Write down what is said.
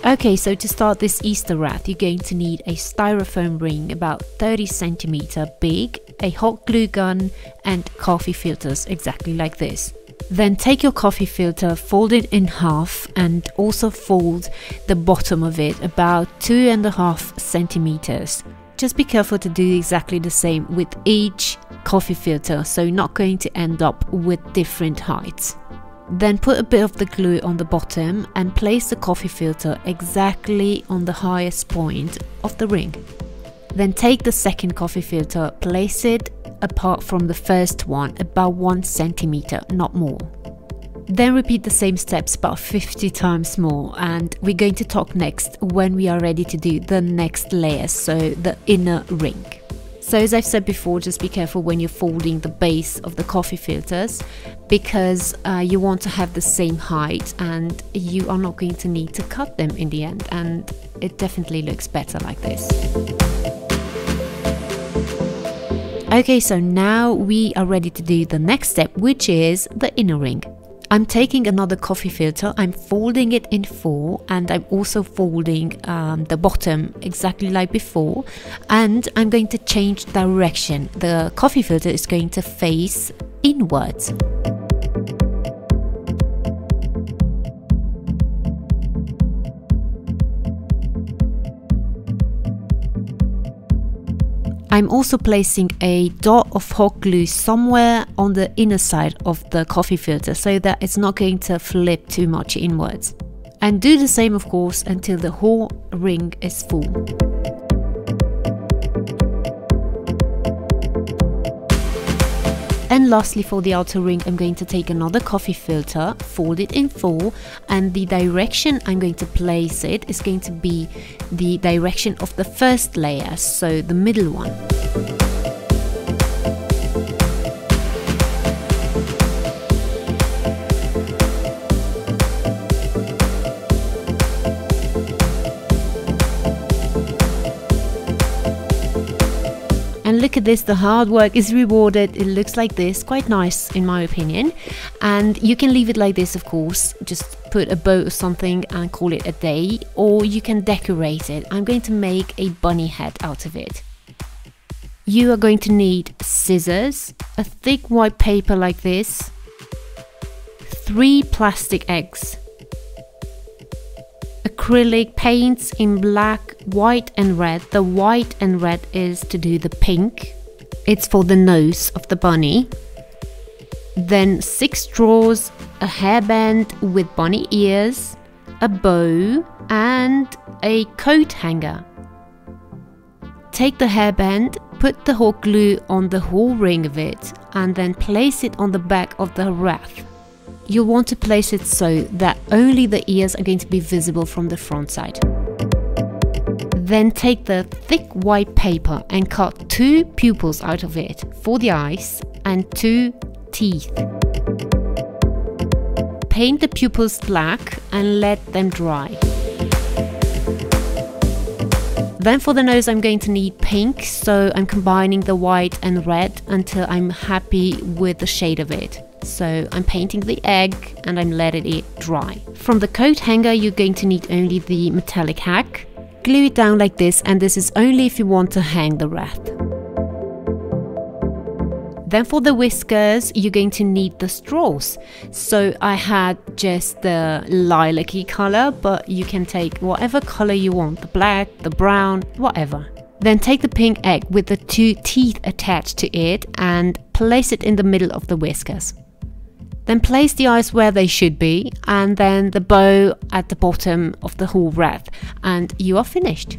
Okay, so to start this Easter wreath, you're going to need a styrofoam ring about 30 centimeter big, a hot glue gun and coffee filters exactly like this. Then take your coffee filter, fold it in half and also fold the bottom of it about 2.5 centimeters. Just be careful to do exactly the same with each coffee filter, so you're not going to end up with different heights. Then put a bit of the glue on the bottom and place the coffee filter exactly on the highest point of the ring. Then take the second coffee filter, place it apart from the first one about 1 centimeter, not more. Then repeat the same steps about 50 times more, and we're going to talk next when we are ready to do the next layer, so the inner ring. So as I've said before, just be careful when you're folding the base of the coffee filters, because you want to have the same height and you are not going to need to cut them in the end, and it definitely looks better like this. Okay, so now we are ready to do the next step, which is the inner ring. I'm taking another coffee filter, I'm folding it in 4 and I'm also folding the bottom exactly like before, and I'm going to change direction. The coffee filter is going to face inwards. I'm also placing a dot of hot glue somewhere on the inner side of the coffee filter so that it's not going to flip too much inwards. And do the same, of course, until the whole ring is full. And lastly, for the outer ring, I'm going to take another coffee filter, fold it in 4, and the direction I'm going to place it is going to be the direction of the first layer, so the middle one. And look at this, the hard work is rewarded. It looks like this, quite nice in my opinion. And you can leave it like this, of course, just put a bow or something and call it a day, or you can decorate it. I'm going to make a bunny head out of it. You are going to need scissors, a thick white paper like this, 3 plastic eggs, acrylic paints in black, white and red. The white and red is to do the pink. It's for the nose of the bunny. Then 6 straws, a hairband with bunny ears, a bow and a coat hanger. Take the hairband, put the hot glue on the whole ring of it and then place it on the back of the wreath. You'll want to place it so that only the ears are going to be visible from the front side. Then take the thick white paper and cut 2 pupils out of it for the eyes and 2 teeth. Paint the pupils black and let them dry. Then for the nose I'm going to need pink, so I'm combining the white and red until I'm happy with the shade of it. So I'm painting the egg and I'm letting it dry. From the coat hanger you're going to need only the metallic hack. Glue it down like this, and this is only if you want to hang the wreath. Then for the whiskers you're going to need the straws. So I had just the lilac-y color, but you can take whatever color you want, the black, the brown, whatever. Then take the pink egg with the 2 teeth attached to it and place it in the middle of the whiskers. Then place the eyes where they should be and then the bow at the bottom of the whole wreath, and you are finished.